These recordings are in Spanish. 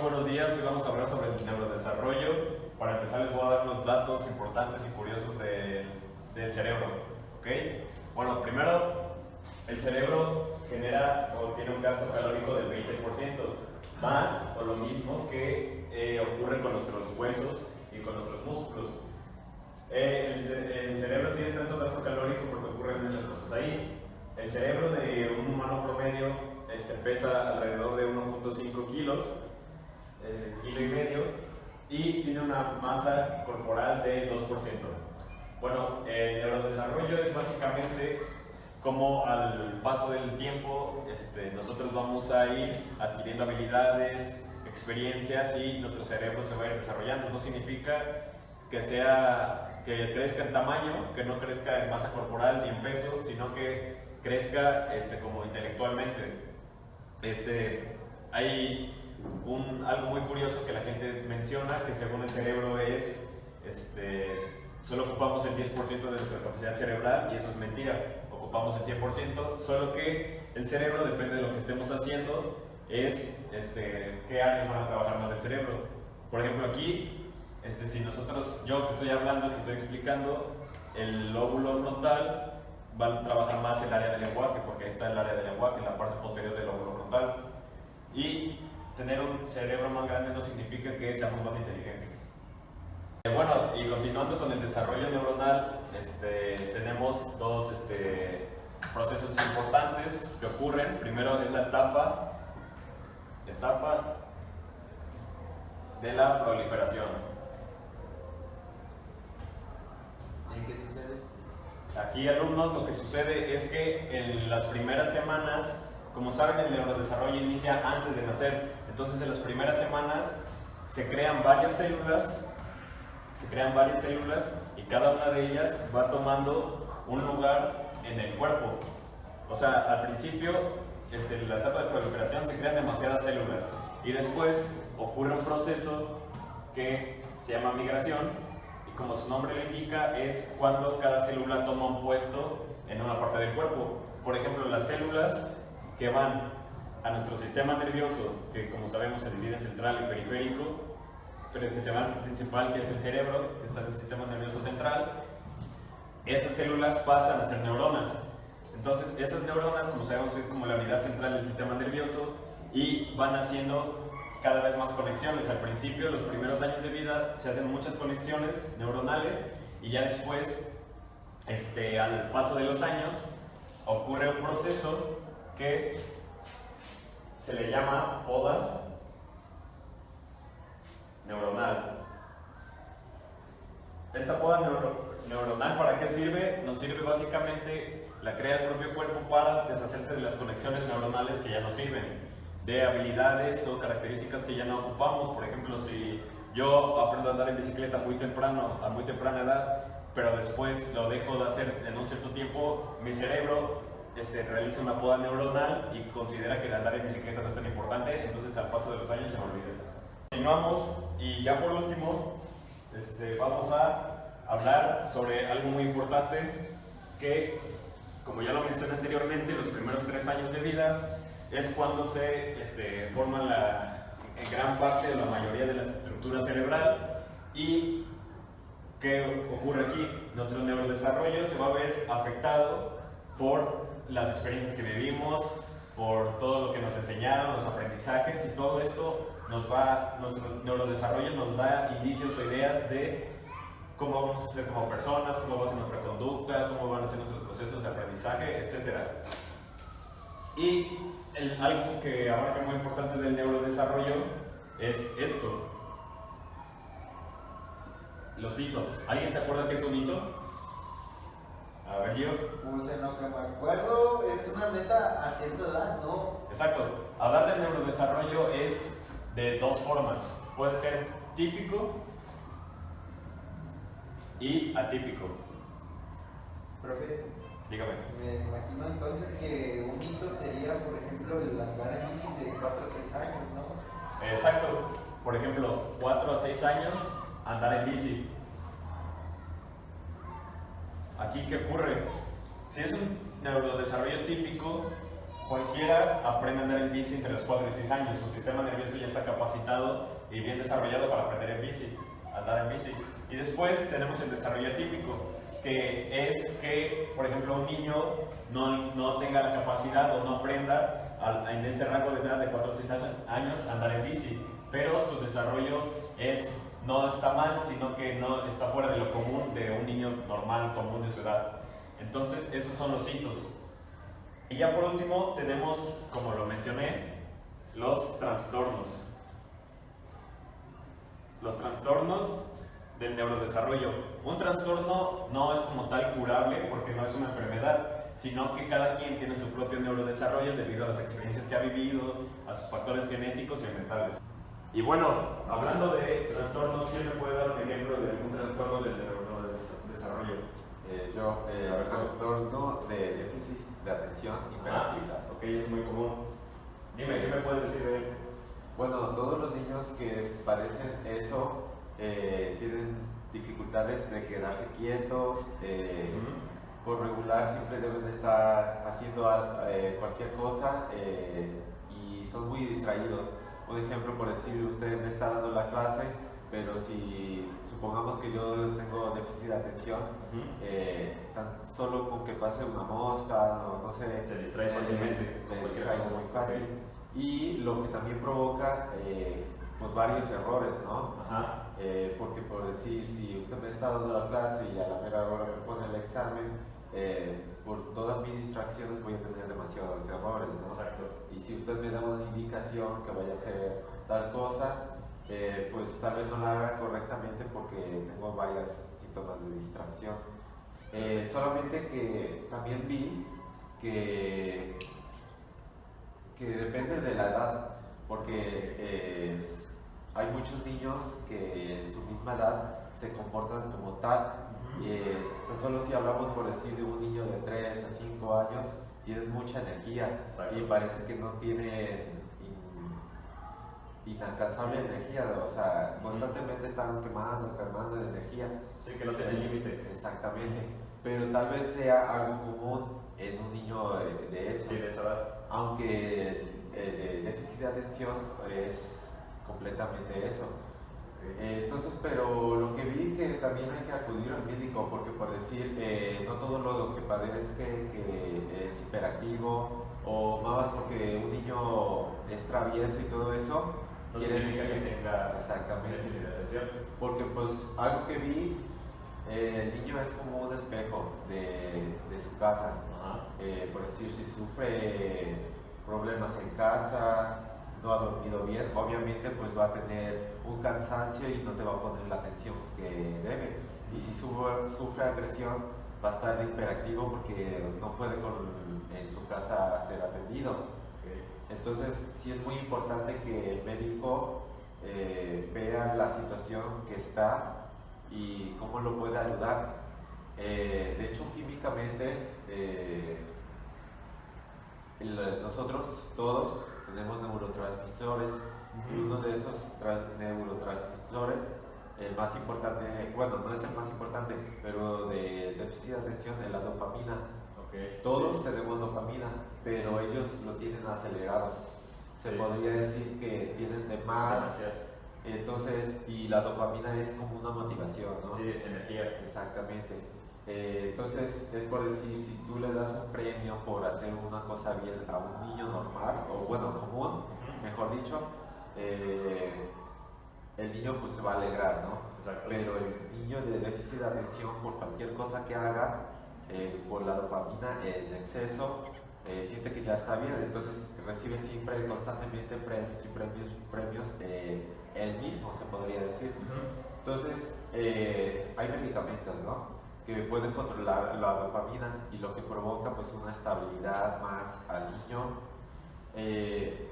buenos días. Hoy vamos a hablar sobre el neurodesarrollo. Para empezar les voy a dar unos datos importantes y curiosos del cerebro. ¿Ok? Bueno, primero, el cerebro genera o tiene un gasto calórico del 20%, más o lo mismo que ocurre con nuestros huesos y con nuestros músculos. El cerebro tiene tanto gasto calórico porque ocurren muchas cosas ahí. El cerebro de un humano promedio pesa alrededor de 1.5 kilos, kilo y medio, y tiene una masa corporal de 2%. Bueno, el neurodesarrollo es básicamente como al paso del tiempo nosotros vamos a ir adquiriendo habilidades, experiencias y nuestro cerebro se va a ir desarrollando. No significa que crezca en tamaño, que no crezca en masa corporal ni en peso, sino que crezca como intelectualmente. Hay algo muy curioso que la gente menciona, que según el cerebro solo ocupamos el 10% de nuestra capacidad cerebral, y eso es mentira. Ocupamos el 100%, solo que el cerebro, depende de lo que estemos haciendo, qué áreas van a trabajar más del cerebro. Por ejemplo, aquí, si yo que estoy hablando, que estoy explicando, el lóbulo frontal va a trabajar más el área del lenguaje, porque ahí está el área del lenguaje, en la parte posterior del lóbulo frontal. Y tener un cerebro más grande no significa que seamos más inteligentes. Bueno, y continuando con el desarrollo neuronal, tenemos dos procesos importantes que ocurren. Primero es la etapa de la proliferación. ¿En qué sucede? Aquí, alumnos, lo que sucede es que en las primeras semanas, como saben, el neurodesarrollo inicia antes de nacer. Entonces, en las primeras semanas se crean varias células y cada una de ellas va tomando un lugar en el cuerpo. O sea, al principio, en la etapa de proliferación se crean demasiadas células y después ocurre un proceso que se llama migración, y como su nombre lo indica, es cuando cada célula toma un puesto en una parte del cuerpo. Por ejemplo, las células que van a nuestro sistema nervioso, que como sabemos se divide en central y periférico, pero que se va al principal, que es el cerebro, que está en el sistema nervioso central, estas células pasan a ser neuronas. Entonces, esas neuronas, como sabemos, es como la unidad central del sistema nervioso, y van haciendo cada vez más conexiones. Al principio, los primeros años de vida, se hacen muchas conexiones neuronales, y ya después, al paso de los años, ocurre un proceso que se le llama poda neuronal. Esta poda neuronal, ¿para qué sirve? Nos sirve básicamente, la crea el propio cuerpo para deshacerse de las conexiones neuronales que ya no sirven, de habilidades o características que ya no ocupamos. Por ejemplo, si yo aprendo a andar en bicicleta a muy temprana edad, pero después lo dejo de hacer en un cierto tiempo, mi cerebro realiza una poda neuronal y considera que andar en bicicleta no es tan importante, entonces al paso de los años se me olvida. Continuamos, y ya por último vamos a hablar sobre algo muy importante que, como ya lo mencioné anteriormente, los primeros 3 años de vida es cuando se forma en gran parte de la mayoría de la estructura cerebral. ¿Y qué ocurre aquí? Nuestro neurodesarrollo se va a ver afectado por las experiencias que vivimos, por todo lo que nos enseñaron, los aprendizajes, y todo esto nuestro neurodesarrollo nos da indicios o ideas de cómo vamos a ser como personas, cómo va a ser nuestra conducta, cómo van a ser nuestros procesos de aprendizaje, etc. Y algo que abarca muy importante del neurodesarrollo es esto: los hitos. ¿Alguien se acuerda qué es un hito? A ver, yo. Pues en lo que me acuerdo, es una meta a cierta edad, ¿no? Exacto. Hablar del neurodesarrollo es de dos formas. Puede ser típico y atípico. Profe, Dígame. me imagino entonces que un hito sería, por ejemplo, el andar en bici de 4 a 6 años, ¿no? Exacto. Por ejemplo, 4 a 6 años, andar en bici. Aquí, ¿qué ocurre? Si es un neurodesarrollo típico, cualquiera aprende a andar en bici entre los 4 y 6 años. Su sistema nervioso ya está capacitado y bien desarrollado para aprender en bici, andar en bici. Y después tenemos el desarrollo atípico, que es que, por ejemplo, un niño no tenga la capacidad o no aprenda en este rango de edad de 4 o 6 años andar en bici, pero su desarrollo no está mal, sino que no está fuera de lo común de un niño normal, común de su edad. Entonces, esos son los hitos. Y ya por último tenemos, como lo mencioné, los trastornos. Los trastornos del neurodesarrollo. Un trastorno no es como tal curable porque no es una enfermedad, sino que cada quien tiene su propio neurodesarrollo debido a las experiencias que ha vivido, a sus factores genéticos y mentales. Y bueno, hablando de trastornos, ¿quién me puede dar un ejemplo de algún trastorno del neurodesarrollo? Trastorno de déficit de atención y hiperactividad. Ok, es muy común. Dime, ¿qué me puedes decir de él? Bueno, todos los niños que padecen eso tienen dificultades de quedarse quietos. Por regular siempre deben estar haciendo cualquier cosa y son muy distraídos. Un ejemplo, por decir, usted me está dando la clase, pero si supongamos que yo tengo déficit de atención, tan solo con que pase una mosca, no sé, te distraes fácilmente, me distraigo muy fácil. Y lo que también provoca pues varios errores, ¿no? Porque por decir, si usted me está dando la clase y a la mera hora me pone el examen, por todas mis distracciones voy a tener demasiados errores, ¿no? Exacto. Y si usted me da una indicación que vaya a hacer tal cosa, pues tal vez no la haga correctamente porque tengo varios síntomas de distracción. Solamente que también vi que depende de la edad, porque hay muchos niños que en su misma edad se comportan como tal. Tan solo si hablamos, por decir, de un niño de 3 a 5 años, tienen mucha energía. Exacto. Y parece que no tienen inalcanzable energía, o sea, constantemente están quemando energía. Sí, que no tienen límite. Exactamente, pero tal vez sea algo común en un niño de eso. Sí, de esa edad. Aunque el déficit de atención es completamente eso. Entonces, pero lo que vi que también hay que acudir al médico, porque por decir, no todo lo que padece que es hiperactivo, o más porque un niño es travieso y todo eso, no quiere decir que tenga exactamente. déficit de atención. Porque pues algo que vi, el niño es como un espejo de su casa. Por decir, si sufre problemas en casa, no ha dormido bien, obviamente pues va a tener un cansancio y no te va a poner la atención que debe. Y si sufre agresión, va a estar hiperactivo porque no puede en su casa ser atendido. Entonces sí es muy importante que el médico vea la situación que está y cómo lo puede ayudar. De hecho, químicamente nosotros todos tenemos neurotransmisores. Uno de esos neurotransmisores, el más importante, bueno, no es el más importante, pero de déficit de atención, es la dopamina. Todos tenemos dopamina, pero ellos lo tienen acelerado. Se podría decir que tienen de más. Gracias. Entonces, y la dopamina es como una motivación, ¿no? Sí, energía. Exactamente. Entonces, es por decir, si tú le das un premio por hacer una cosa bien a un niño normal, o bueno, común, mejor dicho, el niño pues se va a alegrar, ¿no? Exacto. Pero el niño de déficit de atención, por cualquier cosa que haga, por la dopamina en exceso, siente que ya está bien, entonces recibe siempre constantemente premios y premios, él mismo, se podría decir. Entonces, hay medicamentos, ¿no?, que pueden controlar la dopamina y lo que provoca pues una estabilidad más al niño.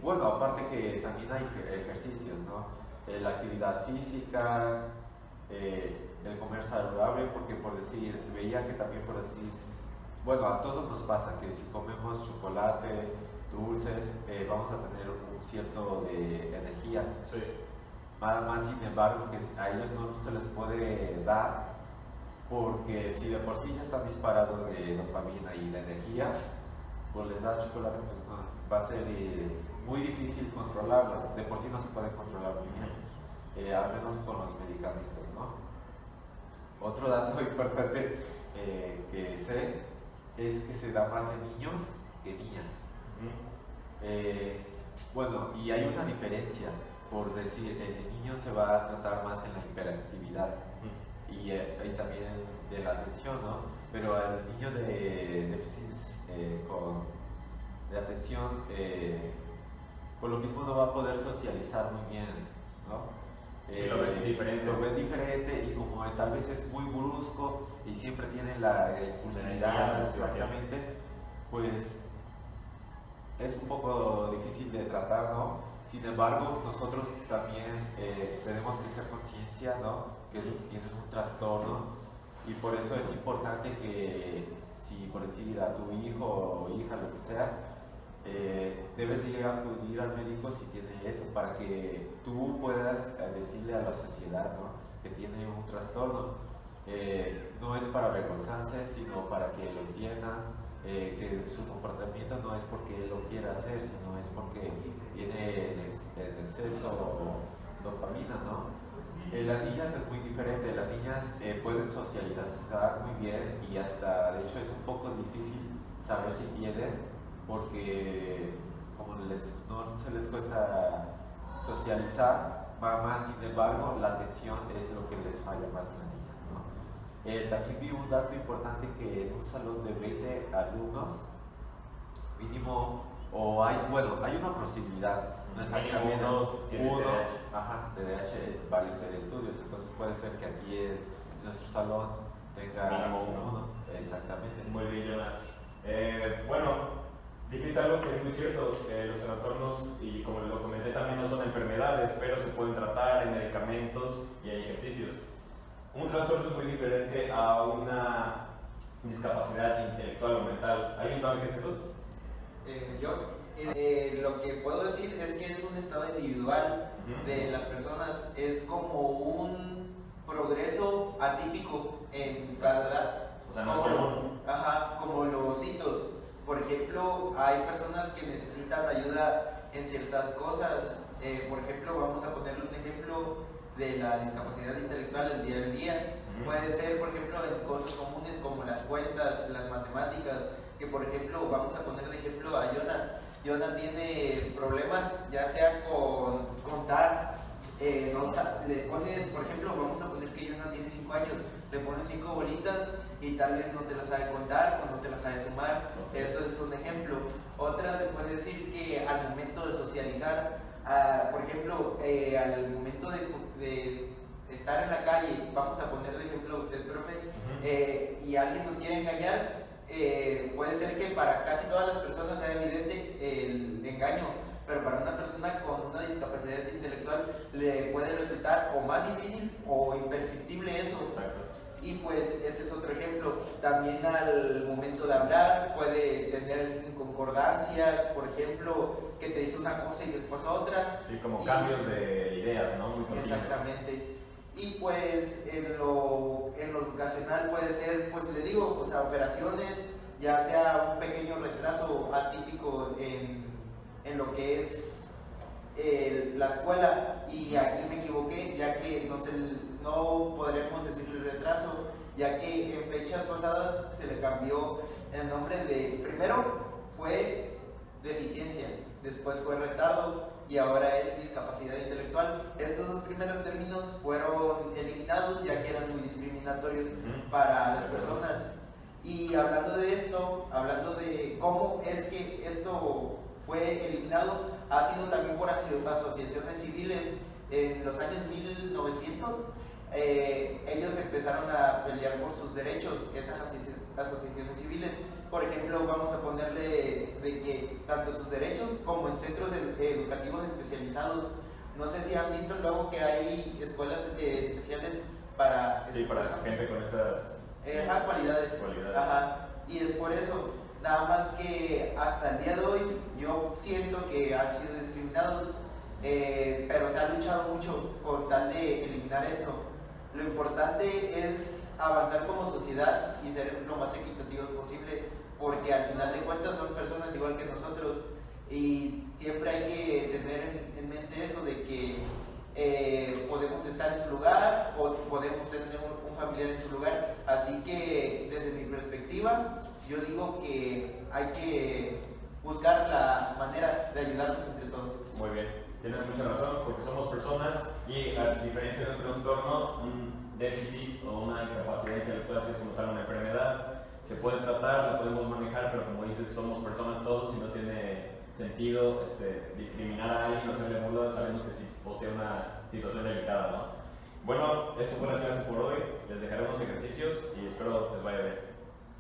Bueno, aparte que también hay ejercicios, ¿no? La actividad física, el comer saludable, porque por decir, veía que también por decir, bueno, a todos nos pasa que si comemos chocolate, dulces, vamos a tener un cierto de energía. Sí. Más sin embargo, que a ellos no se les puede dar, porque si de por sí ya están disparados de dopamina y de energía, pues les da chocolate, pues no, va a ser muy difícil controlarlos. De por sí no se pueden controlar muy bien, al menos con los medicamentos, ¿no? Otro dato importante que sé es que se da más en niños que niñas. Bueno, y hay una diferencia, por decir, el niño se va a tratar más en la hiperactividad y también de la atención, ¿no? Pero al niño de déficit de atención, por lo mismo no va a poder socializar muy bien, ¿no? Sí, lo ven diferente. Lo ven diferente y como tal vez es muy brusco y siempre tiene la impulsividad, exactamente, pues es un poco difícil de tratar, ¿no? Sin embargo, nosotros también tenemos que ser conciencia, ¿no? Que tienes un trastorno y por eso es importante que si por decir a tu hijo o hija, lo que sea, debes de ir a acudir al médico si tiene eso, para que tú puedas decirle a la sociedad, ¿no? Que tiene un trastorno. No es para avergonzarse, sino para que lo entiendan, que su comportamiento no es porque él lo quiera hacer, sino es porque tiene en exceso dopamina, ¿no? Las niñas es muy diferente, las niñas pueden socializar muy bien y hasta, de hecho, es un poco difícil saber si tienen, porque como no se les cuesta socializar, va más, sin embargo, la atención es lo que les falla más en las niñas, ¿no? También vi un dato importante que en un salón de 20 alumnos, mínimo, hay una posibilidad, no está bien, uno, TDAH, varios estudios, entonces puede ser que aquí en nuestro salón tenga uno, exactamente. Muy bien, Jonah. Bueno, dijiste algo que es muy cierto, los trastornos, y como lo comenté también, no son enfermedades, pero se pueden tratar en medicamentos y hay ejercicios. Un trastorno es muy diferente a una discapacidad intelectual o mental. ¿Alguien sabe qué es eso? Lo que puedo decir es que es un estado individual de las personas, es como un progreso atípico en cada edad. O sea, no es común. Ajá, como los hitos. Por ejemplo, hay personas que necesitan ayuda en ciertas cosas. Por ejemplo, vamos a ponerle un ejemplo de la discapacidad intelectual del día a día. Puede ser, por ejemplo, en cosas comunes como las cuentas, las matemáticas, que por ejemplo, vamos a poner de ejemplo a Jonah. Jonah tiene problemas, ya sea con contar, le pones, por ejemplo, vamos a poner que Jonah tiene 5 años, le pones 5 bolitas y tal vez no te las sabe contar o no te las sabe sumar. Eso es un ejemplo. Otra se puede decir que al momento de socializar, por ejemplo, al momento de estar en la calle, vamos a poner de ejemplo a usted, profe, y alguien nos quiere engañar, puede ser que para casi todas las personas sea evidente el engaño, pero para una persona con una discapacidad intelectual le puede resultar o más difícil o imperceptible eso. Exacto. Y pues ese es otro ejemplo. También al momento de hablar puede tener inconcordancias, por ejemplo, que te dice una cosa y después otra. Sí, como cambios de ideas, ¿no? Muy continuos. Exactamente. Y pues en lo educacional puede ser, pues le digo, o sea, operaciones, ya sea un pequeño retraso atípico en lo que es la escuela, y aquí me equivoqué, ya que no podremos decirle retraso, ya que en fechas pasadas se le cambió el nombre primero fue deficiencia, después fue retardo y ahora es discapacidad intelectual. Estos dos primeros términos fueron eliminados ya que eran muy discriminatorios para las personas. Y hablando de esto, hablando de cómo es que esto fue eliminado, ha sido también por asociaciones civiles. En los años 1900 ellos empezaron a pelear por sus derechos, esas asociaciones civiles. Por ejemplo, vamos a ponerle de que tanto sus derechos como en centros educativos especializados. No sé si han visto luego que hay escuelas especiales para... Sí, para gente con estas cualidades. Ajá. Y es por eso, nada más que hasta el día de hoy yo siento que han sido discriminados, pero se ha luchado mucho con tal de eliminar esto. Lo importante es avanzar como sociedad y ser lo más equitativos posible, porque al final de cuentas son personas igual que nosotros. Y siempre hay que tener en mente eso de que podemos estar en su lugar o podemos tener un familiar en su lugar. Así que desde mi perspectiva, yo digo que hay que buscar la manera de ayudarnos entre todos. Muy bien, tienes mucha razón, porque somos personas y a diferencia de un trastorno, un déficit o una incapacidad que le pueda hacer como tal una enfermedad, se puede tratar, la podemos manejar, pero como dices, somos personas todos y no tiene sentido discriminar a alguien o hacerle burla sabiendo que sí posee una situación delicada, ¿no? Bueno, eso fue la clase por hoy, les dejaremos ejercicios y espero les vaya bien.